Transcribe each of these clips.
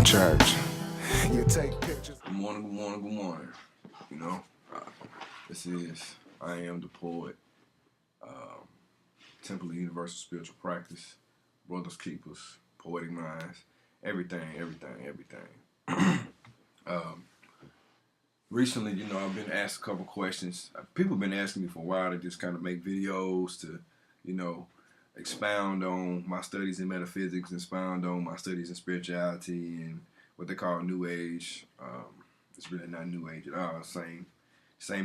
church. You take pictures. Good morning, good morning, good morning. You know, this is I Am Da Poet, Temple of Universal Spiritual Practice, Brothers Keepers, Poetic Minds, everything. Recently, you know, I've been asked a couple questions. People have been asking me for a while to just kind of make videos to, you know, expound on my studies in metaphysics, expound on my studies in spirituality and what they call New Age. It's really not New Age at all. Same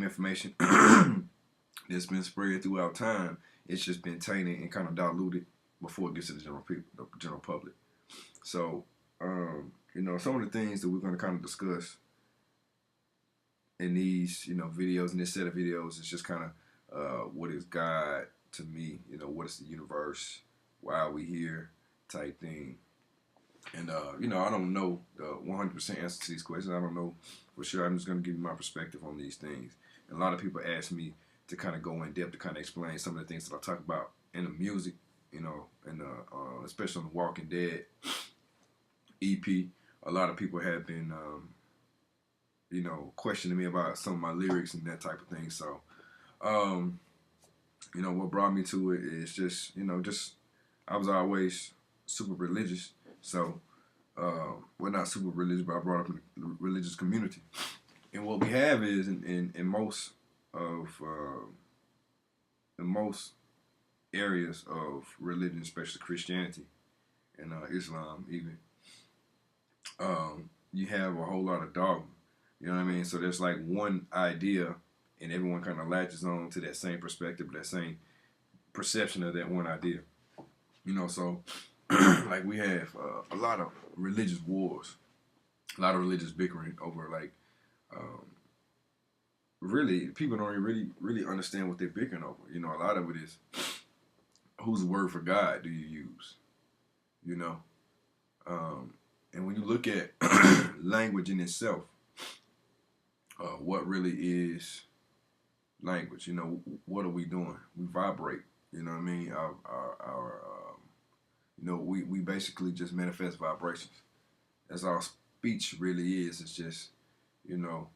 information that's been spread throughout time. It's just been tainted and kind of diluted before it gets to the general public. So, you know, some of the things that we're going to kind of discuss in these, you know, videos, in this set of videos, is just kind of what is God to me, you know, what is the universe, why are we here, type thing. And, you know, I don't know the 100% answer to these questions. I don't know for sure. I'm just going to give you my perspective on these things. And a lot of people ask me to kind of go in depth to kind of explain some of the things that I talk about in the music, you know, and especially on the Walking Dead EP. A lot of people have been, you know, questioning me about some of my lyrics and that type of thing. So, you know, what brought me to it is just, you know, I was always super religious. So, well, not super religious, but I brought up in a religious community. And what we have is in most areas of religion, especially Christianity and Islam even, you have a whole lot of dogma. You know what I mean? So there's like one idea, and everyone kind of latches on to that same perspective, that same perception of that one idea. You know, so like we have a lot of religious wars, a lot of religious bickering over like, really, people don't really understand what they're bickering over. You know, a lot of it is, whose word for God do you use? You know, and when you look at language in itself, what really is language? You know, what are we doing? We vibrate. You know what I mean? You know, we basically just manifest vibrations. That's all speech really is. It's just, you know,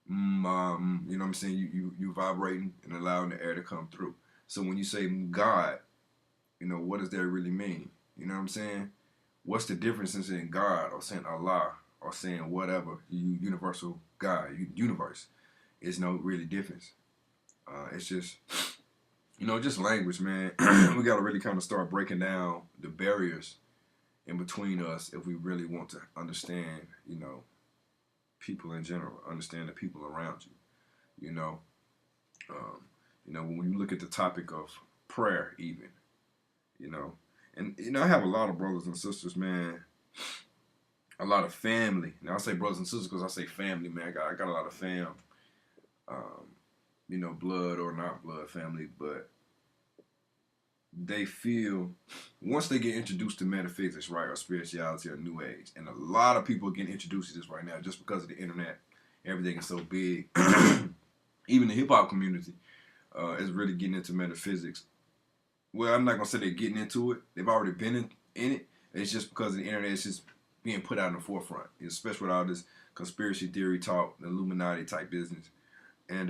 you know what I'm saying? You vibrating and allowing the air to come through. So when you say God, you know, what does that really mean? You know what I'm saying? What's the difference in saying God or saying Allah or saying whatever, universal God, universe? It's no really difference. It's just, you know, just language, man. We got to really kind of start breaking down the barriers in between us if we really want to understand, you know, people in general, understand the people around you. You know, when you look at the topic of prayer, even, you know, and you know, I have a lot of brothers and sisters, man. A lot of family. Now I say brothers and sisters because I say family, man. I got a lot of fam. You know, blood or not blood family, but they feel, once they get introduced to metaphysics, right, or spirituality or New Age, and a lot of people are getting introduced to this right now just because of the internet. Everything is so big. Even the hip-hop community is really getting into metaphysics. Well, I'm not going to say they're getting into it. They've already been in it. It's just because the internet is just being put out in the forefront, especially with all this conspiracy theory talk, the Illuminati type business. And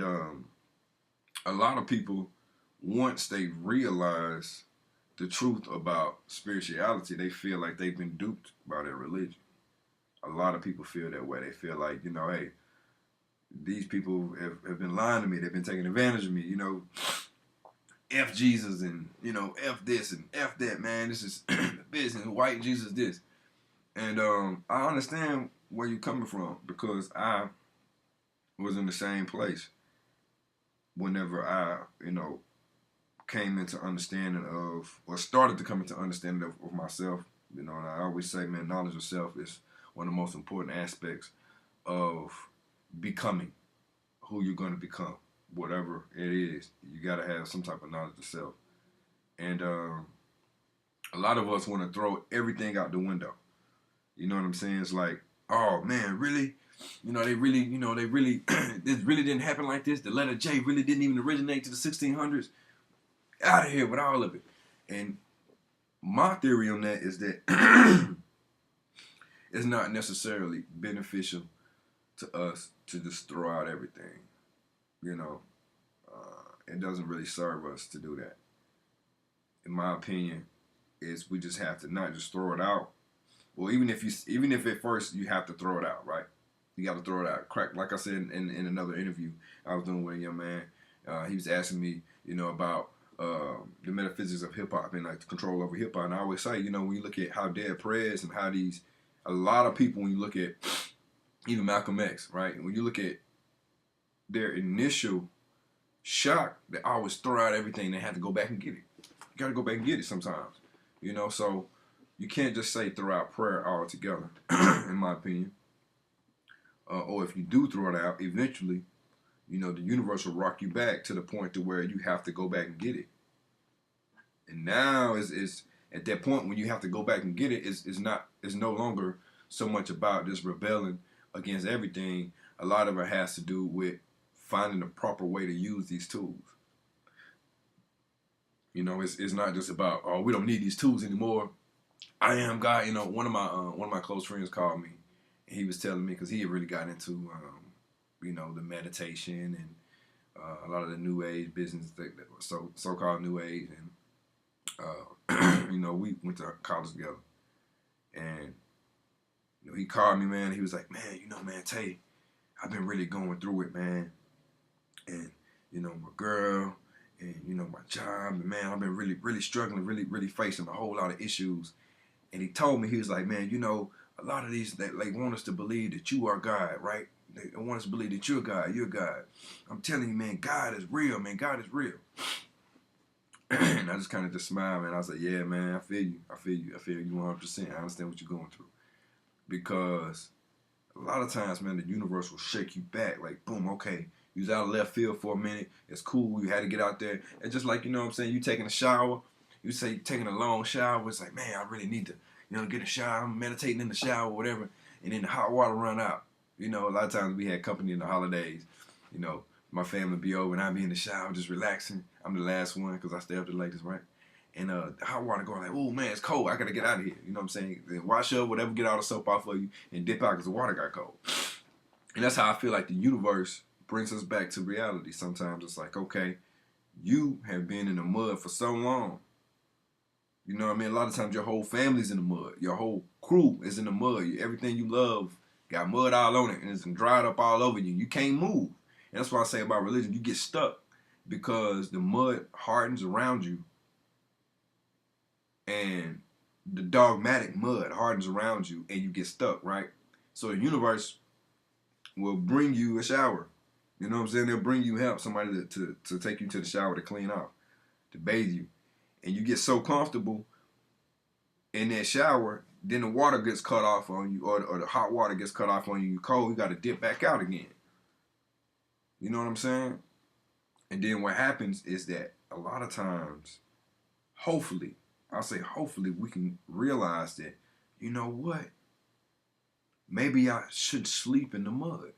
a lot of people, once they realize the truth about spirituality, they feel like they've been duped by their religion. A lot of people feel that way. They feel like, you know, hey, these people have been lying to me. They've been taking advantage of me. You know, F Jesus and, you know, F this and F that, man. This is business. White Jesus this. And I understand where you're coming from because I was in the same place whenever I, you know, came into understanding of, or started to come into understanding of myself. You know, and I always say, man, knowledge of self is one of the most important aspects of becoming who you're going to become. Whatever it is, you got to have some type of knowledge of self. And a lot of us want to throw everything out the window. You know what I'm saying? It's like, oh man, really? You know, this really didn't happen like this. The letter J really didn't even originate to the 1600s. Out of here with all of it. And my theory on that is that it's not necessarily beneficial to us to just throw out everything. You know, it doesn't really serve us to do that. In my opinion, is we just have to not just throw it out. Well, even if at first you have to throw it out, right? You got to throw it out. Crack, like I said in another interview I was doing with a young man. He was asking me, about the metaphysics of hip hop and like the control over hip hop. And I always say, when you look at how Dead Prez and how a lot of people, when you look at even Malcolm X, right? When you look at their initial shock, they always throw out everything. They have to go back and get it. You got to go back and get it sometimes, So you can't just say throw out prayer altogether, in my opinion. Or if you do throw it out, eventually, the universe will rock you back to the point to where you have to go back and get it. And now is at that point when you have to go back and get it, it's no longer so much about just rebelling against everything. A lot of it has to do with finding the proper way to use these tools. It's not just about, oh, we don't need these tools anymore. I am God. One of my close friends called me, and he was telling me, because he had really got into the meditation and a lot of the new age business that so-called new age, and we went to college together, and he called me, man. He was like, man, man, Tay, I've been really going through it, man, and my girl, and my job, and man, I've been really, really struggling, really, really facing a whole lot of issues. And he told me, he was like, man, a lot of these, they want us to believe that you are God, right? They want us to believe that you're God, you're God. I'm telling you, man, God is real, man, God is real. And I just kind of just smiled, man. I was like, yeah, man, I feel you 100%. I understand what you're going through. Because a lot of times, man, the universe will shake you back. Like, boom, okay, you was out of left field for a minute. It's cool. You had to get out there. It's just like, what I'm saying, you taking a shower. You say you're taking a long shower. It's like, man, I really need to, get a shower. I'm meditating in the shower or whatever. And then the hot water run out. A lot of times we had company in the holidays. My family be over and I be in the shower just relaxing. I'm the last one because I stay up the latest, right? And the hot water going like, oh, man, it's cold. I got to get out of here. You know what I'm saying? Then wash up, whatever, get all the soap off of you and dip out because the water got cold. And that's how I feel like the universe brings us back to reality. Sometimes it's like, okay, you have been in the mud for so long. You know what I mean? A lot of times your whole family's in the mud. Your whole crew is in the mud. Everything you love got mud all on it and it's dried up all over you. You can't move. And that's what I say about religion. You get stuck because the mud hardens around you and the dogmatic mud hardens around you and you get stuck, right? So the universe will bring you a shower. You know what I'm saying? They'll bring you help, somebody to take you to the shower to clean off, to bathe you. And you get so comfortable in that shower, then the water gets cut off on you, or the hot water gets cut off on you. You're cold, you got to dip back out again. You know what I'm saying? And then what happens is that a lot of times, hopefully, we can realize that, you know what? Maybe I should sleep in the mud.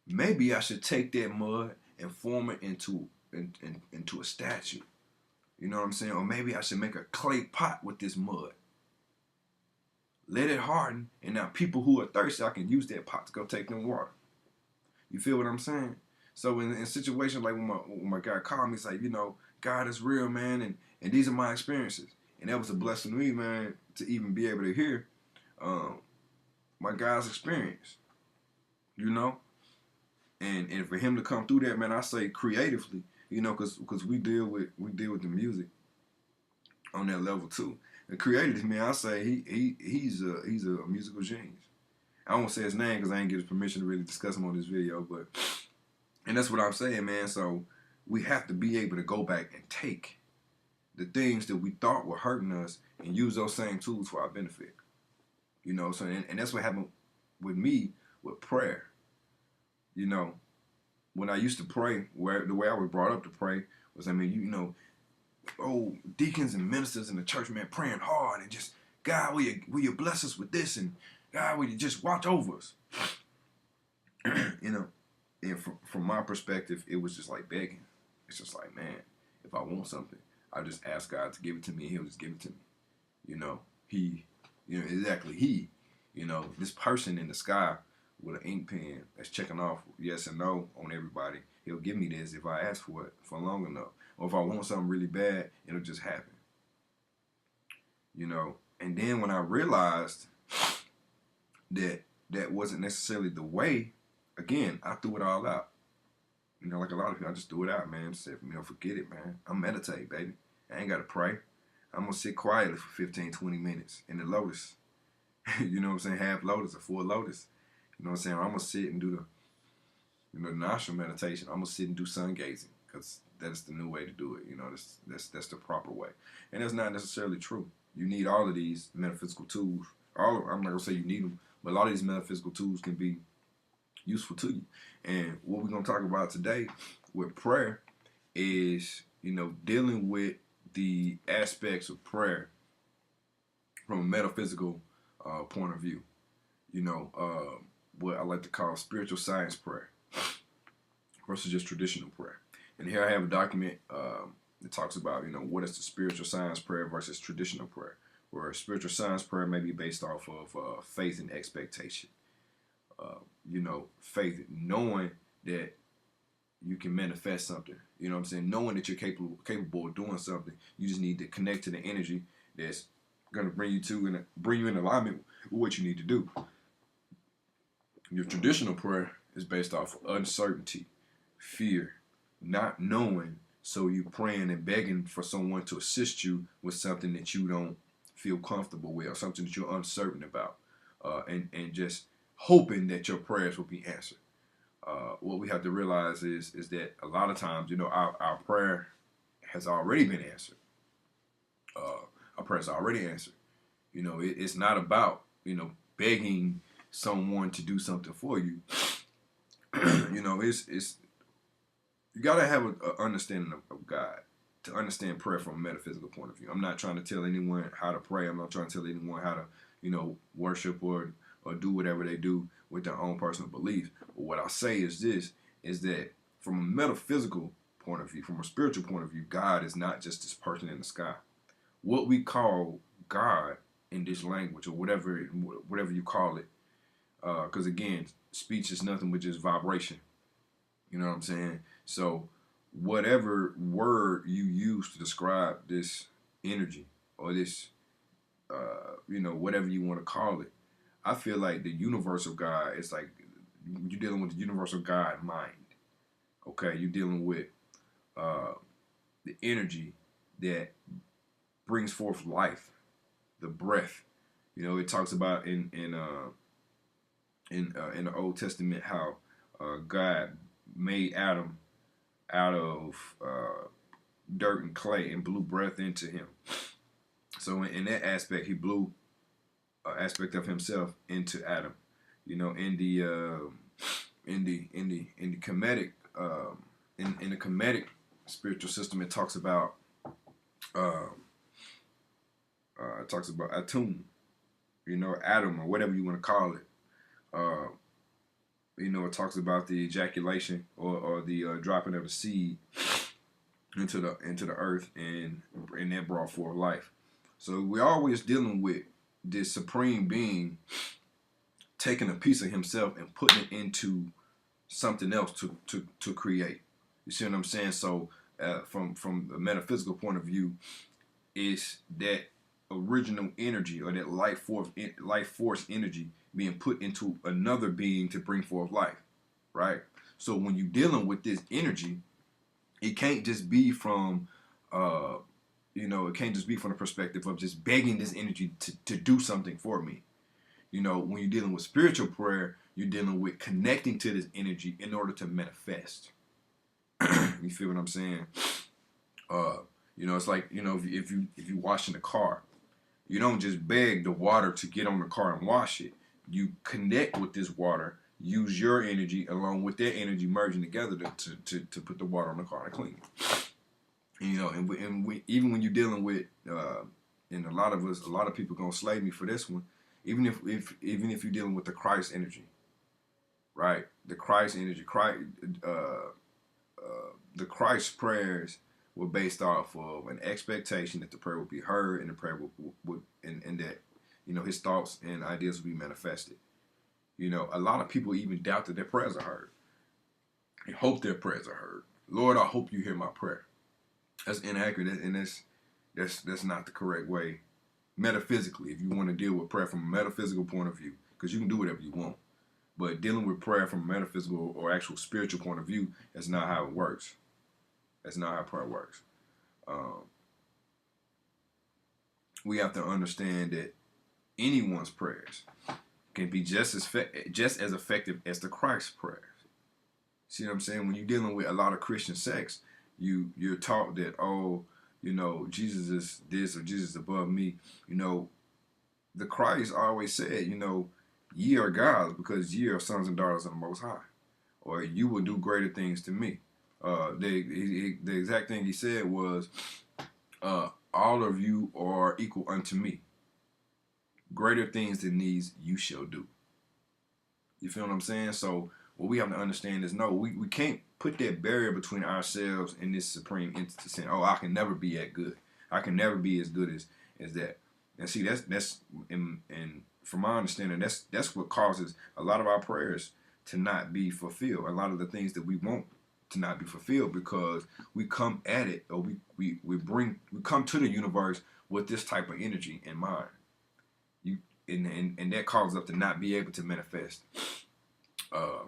Maybe I should take that mud and form it into a statue. You know what I'm saying? Or maybe I should make a clay pot with this mud. Let it harden, and now people who are thirsty, I can use that pot to go take them water. You feel what I'm saying? So in situations like when my guy called me, it's like, God is real, man, and these are my experiences. And that was a blessing to me, man, to even be able to hear my guy's experience. And for him to come through that, man, I say creatively, because we deal with the music on that level too. And creatively, man, I say he's a musical genius. I won't say his name because I ain't get his permission to really discuss him on this video, and that's what I'm saying, man. So we have to be able to go back and take the things that we thought were hurting us and use those same tools for our benefit. So and that's what happened with me with prayer. When I used to pray, the way I was brought up to pray was, deacons and ministers in the church, man, praying hard and just, God, will you bless us with this, and God, will you just watch over us? And from my perspective, it was just like begging. It's just like, man, if I want something, I just ask God to give it to me, and He'll just give it to me. He You know, exactly he. You know, this person in the sky with an ink pen that's checking off yes and no on everybody. He'll give me this if I ask for it for long enough. Or if I want something really bad, it'll just happen. You know, and then when I realized that that wasn't necessarily the way, again, I threw it all out. You know, like a lot of people, I just threw it out, man. Said, you know, forget it, man. I'm meditate, baby. I ain't got to pray. I'm going to sit quietly for 15, 20 minutes in the lotus. You know what I'm saying? Half lotus or full lotus. You know what I'm saying? I'm going to sit and do the nostril meditation. I'm going to sit and do sun gazing because that's the new way to do it. You know, that's the proper way. And that's not necessarily true. You need all of these metaphysical tools. I'm not going to say you need them, but a lot of these metaphysical tools can be useful to you. And what we're going to talk about today with prayer is, you know, dealing with the aspects of prayer from a metaphysical point of view. You know, what I like to call spiritual science prayer versus just traditional prayer. And here I have a document that talks about, you know, what is the spiritual science prayer versus traditional prayer, where spiritual science prayer may be based off of faith and expectation. You know, faith, knowing that you can manifest something. You know what I'm saying? Knowing that you're capable of doing something. You just need to connect to the energy that's going to bring you in alignment with what you need to do. Your traditional prayer is based off of uncertainty, fear, not knowing. So you praying and begging for someone to assist you with something that you don't feel comfortable with or something that you're uncertain about, and just hoping that your prayers will be answered. What we have to realize is that a lot of times, you know, our prayer has already been answered. Our prayer is already answered. You know, it's not about, you know, begging someone to do something for you. You know, it's you gotta have an understanding of God to understand prayer from a metaphysical point of view. I'm not trying to tell anyone how to pray. I'm not trying to tell anyone how to, you know, worship or do whatever they do with their own personal beliefs. But what I say is this, is that from a metaphysical point of view, from a spiritual point of view, God is not just this person in the sky. What we call God in this language, or whatever you call it, because again, speech is nothing but just vibration. You know what I'm saying? So whatever word you use to describe this energy or this, you know, whatever you want to call it, I feel like the universal God is like you're dealing with the universal God mind. Okay, you're dealing with the energy that brings forth life, the breath. You know, it talks about in the Old Testament how God made Adam out of dirt and clay and blew breath into him. So in that aspect, he blew an aspect of himself into Adam. You know, in the Kemetic in the Kemetic spiritual system, it talks about Atum, you know, Adam or whatever you want to call it. You know, it talks about the ejaculation or the dropping of the seed into the earth, and that brought forth life. So we're always dealing with this supreme being taking a piece of himself and putting it into something else to create. You see what I'm saying? So from a metaphysical point of view, is that original energy or that life force energy being put into another being to bring forth life, right? So when you're dealing with this energy, it can't just be from it can't just be from the perspective of just begging this energy to do something for me. You know, when you're dealing with spiritual prayer, you're dealing with connecting to this energy in order to manifest. You feel what I'm saying? You know, it's like, you know, if you washing a car, you don't just beg the water to get on the car and wash it. You connect with this water, use your energy along with their energy merging together to put the water on the car and clean it. You know, and even when you're dealing with, and a lot of people gonna slay me for this one. Even if you're dealing with the Christ energy, right? The Christ energy, the Christ prayers were based off of an expectation that the prayer would be heard and the prayer would and that, his thoughts and ideas will be manifested. A lot of people even doubt that their prayers are heard. They hope their prayers are heard. Lord, I hope you hear my prayer. That's inaccurate, and that's not the correct way. Metaphysically, if you want to deal with prayer from a metaphysical point of view, because you can do whatever you want, but dealing with prayer from a metaphysical or actual spiritual point of view, that's not how it works. That's not how prayer works. We have to understand that anyone's prayers can be just as effective as the Christ's prayers. See what I'm saying? When you're dealing with a lot of Christian sects, you're taught that, Jesus is this or Jesus is above me. The Christ always said, ye are gods because ye are sons and daughters of the Most High, or you will do greater things to me. The exact thing he said was, all of you are equal unto me. Greater things than these you shall do. You feel what I'm saying? So what we have to understand is, no, we can't put that barrier between ourselves and this supreme entity saying, I can never be that good. I can never be as good as that. And see, that's and from my understanding, that's what causes a lot of our prayers to not be fulfilled. A lot of the things that we want to not be fulfilled, because we come at it, or we come to the universe with this type of energy in mind. And that causes us to not be able to manifest the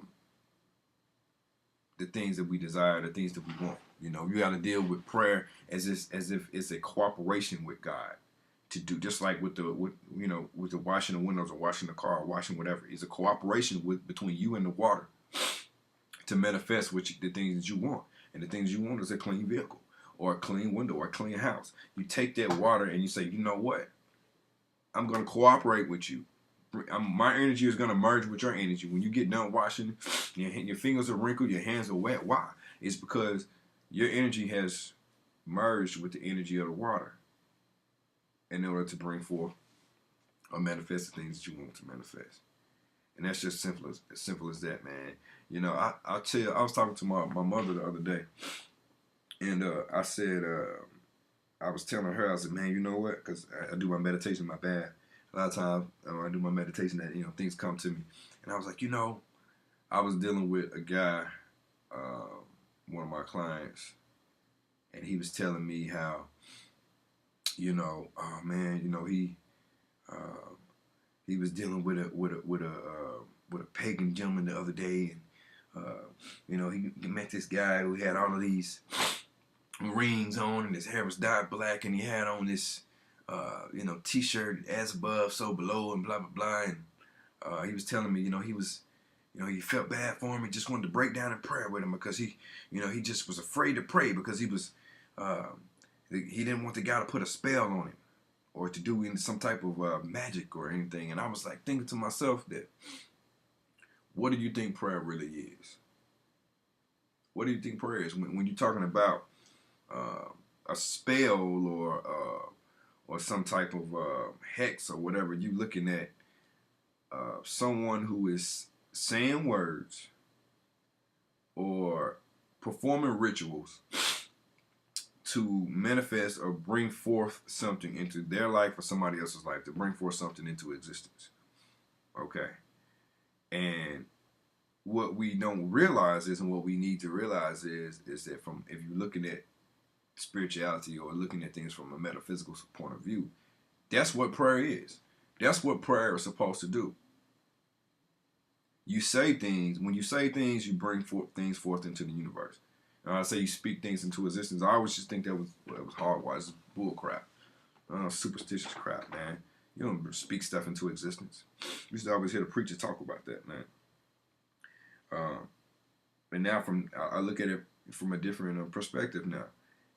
things that we desire, the things that we want. You got to deal with prayer as if it's a cooperation with God to do, just like with the washing the windows or washing the car or washing whatever. It's a cooperation between you and the water to manifest the things that you want. And the things you want is a clean vehicle or a clean window or a clean house. You take that water and you say, you know what? I'm going to cooperate with you. My energy is going to merge with your energy. When you get done washing, your fingers are wrinkled, your hands are wet. Why? It's because your energy has merged with the energy of the water in order to bring forth or manifest the things that you want to manifest. And that's just as simple as that, man. I'll tell you, I was talking to my mother the other day, and I said, I was telling her, I said, man, you know what? Because I do my meditation in my bath. A lot of times I do my meditation that, things come to me. And I was like, I was dealing with a guy, one of my clients, and he was telling me how, oh man, he was dealing with a pagan gentleman the other day, and he met this guy who had all of these rings on, and his hair was dyed black, and he had on this t-shirt, as above so below, and blah blah blah. And he was telling me, he felt bad for him. He just wanted to break down in prayer with him, because he just was afraid to pray, because he didn't want the guy to put a spell on him or to do some type of magic or anything. And I was like thinking to myself that, what do you think prayer really is? What do you think prayer is when you're talking about a spell or some type of hex or whatever? You looking at someone who is saying words or performing rituals to manifest or bring forth something into their life or somebody else's life, to bring forth something into existence. Okay. And what we don't realize is, and what we need to realize is that if you're looking at spirituality or looking at things from a metaphysical point of view, that's what prayer is. That's what prayer is supposed to do. You say things. When you say things, you bring things forth into the universe. And I say you speak things into existence. I always just think that was hardwise. It's bull crap. Superstitious crap, man. You don't speak stuff into existence. You used to always hear the preacher talk about that, man. And now I look at it from a different perspective now.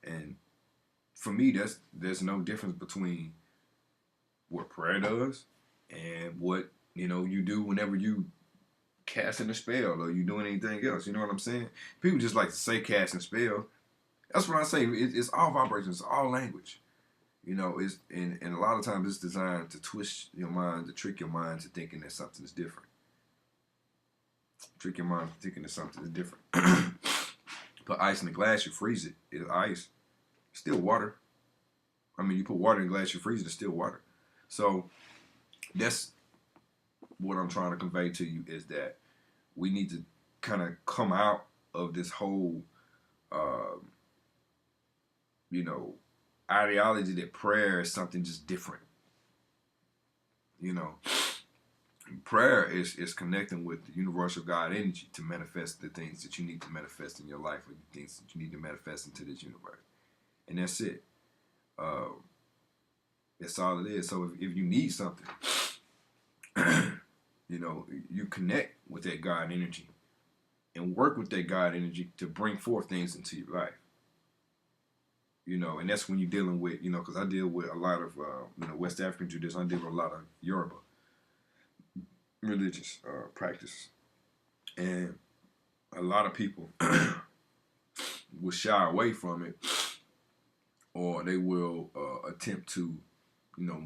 And for me, there's no difference between what prayer does and what you do whenever you casting a spell or you doing anything else. You know what I'm saying? People just like to say cast and spell. That's what I say. It's all vibrations, it's all language. It's and a lot of times it's designed to twist your mind, to trick your mind to thinking that something is different. Trick your mind to thinking that something is different. Put ice in a glass, you freeze it. It's ice. It's still water. I mean, you put water in a glass, you freeze it. It's still water. So that's what I'm trying to convey to you, is that we need to kind of come out of this whole, you know, ideology that prayer is something just different. You know, prayer is connecting with the universal God energy to manifest the things that you need to manifest in your life, or the things that you need to manifest into this universe. And that's it. That's all it is. So if you need something, you know, you connect with that God energy and work with that God energy to bring forth things into your life. You know, and that's when you're dealing with, you know, because I deal with a lot of, you know, West African traditions. I deal with a lot of Yoruba religious practice. And a lot of people will shy away from it, or they will attempt to, you know,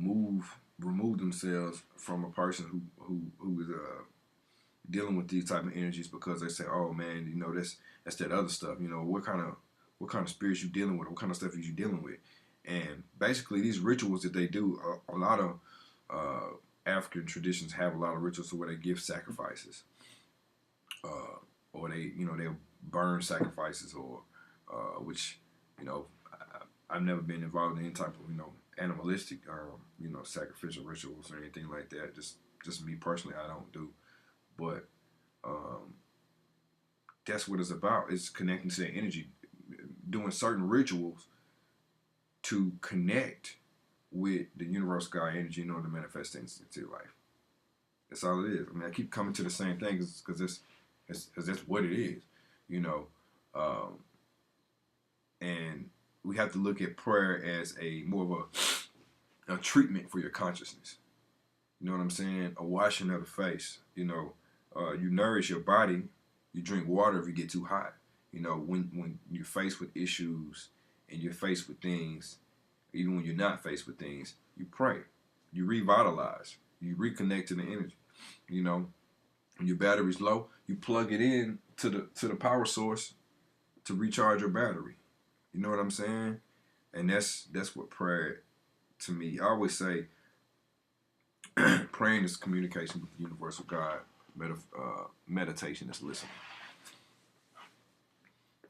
remove themselves from a person who is dealing with these type of energies, because they say, oh man, you know, that's that other stuff. You know, what kind of spirits you dealing with? What kind of stuff are you dealing with? And basically, these rituals that they do, a lot of African traditions have a lot of rituals where they give sacrifices, or they, you know, they'll burn sacrifices, or which, you know, I've never been involved in any type of, you know, animalistic, you know, sacrificial rituals or anything like that. Just me personally, I don't do. But that's what it's about. It's connecting to that energy, doing certain rituals to connect with the universal God energy in order to manifest things into your life. That's all it is. I mean, I keep coming to the same thing because that's what it is, you know. And we have to look at prayer as a more of a treatment for your consciousness. You know what I'm saying? A washing of the face. You know, you nourish your body. You drink water if you get too hot. You know, when you're faced with issues and you're faced with things, even when you're not faced with things, you pray. You revitalize. You reconnect to the energy. You know, when your battery's low, you plug it in to the power source to recharge your battery. You know what I'm saying? And that's what prayer, to me, I always say, praying is communication with the universal God. Meditation is listening.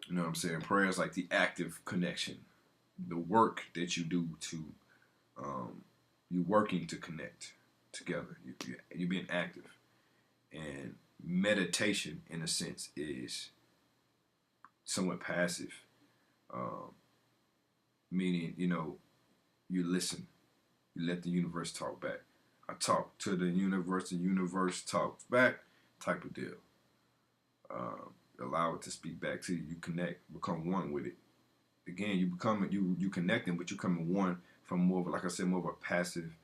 You know what I'm saying? Prayer is like the active connection, the work that you do to, you working to connect together. You're being active. And meditation, in a sense, is somewhat passive, meaning, you know, you listen. You let the universe talk back. I talk to the universe talks back, type of deal. Allow it to speak back to you. You connect, become one with it. Again, you connecting, but you becoming one from more of, like I said, more of a passive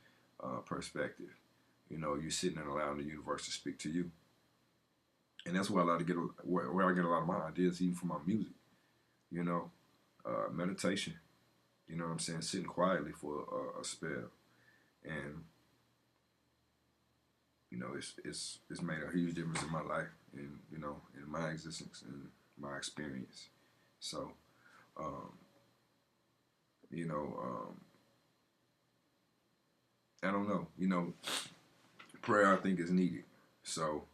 perspective. You know, you're sitting and allowing the universe to speak to you. And that's where I get a lot of my ideas, even from my music. You know, meditation. You know what I'm saying? Sitting quietly for a spell. And you know, it's made a huge difference in my life, and you know, in my existence and my experience. So, you know, I don't know. You know, prayer, I think, is needed. So,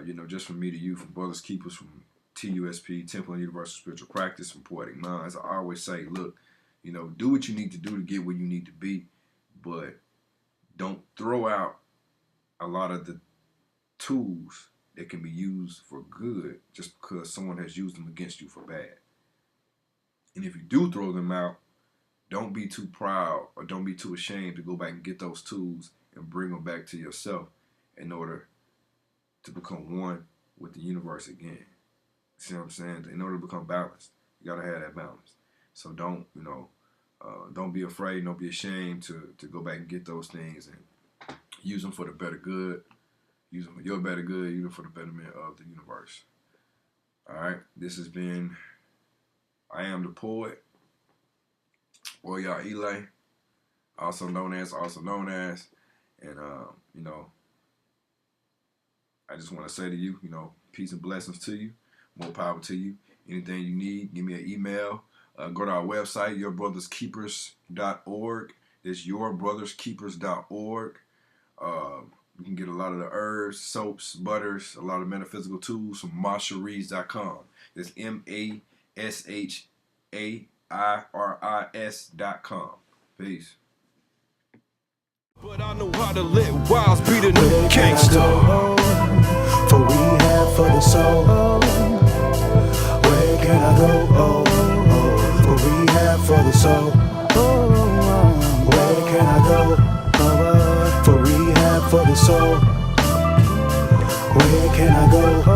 you know, just from me to you, from Brothers Keepers, from TUSP, Temple and Universal Spiritual Practice, from Poetic Minds, I always say, look, you know, do what you need to do to get where you need to be, but don't throw out a lot of the tools that can be used for good just because someone has used them against you for bad. And if you do throw them out, don't be too proud or don't be too ashamed to go back and get those tools and bring them back to yourself in order to become one with the universe again. See what I'm saying? In order to become balanced, you gotta have that balance. So don't, you know, don't be afraid, don't be ashamed to go back and get those things and use them for the better good. Use them for your better good, use them for the betterment of the universe. All right, this has been Iam Da Poet, Oya Ile, also known as, and you know, I just want to say to you, you know, peace and blessings to you, more power to you. Anything you need, give me an email. Go to our website, yourbrotherskeepers.org. It's yourbrotherskeepers.org. You can get a lot of the herbs, soaps, butters, a lot of metaphysical tools from masharis.com. That's MASHAIRIS.com. Peace. But I know how to let wiles be the new gangster. For rehab for the soul. Where can I go? For rehab for the soul. Where can I go? For rehab for the soul. Where can I go?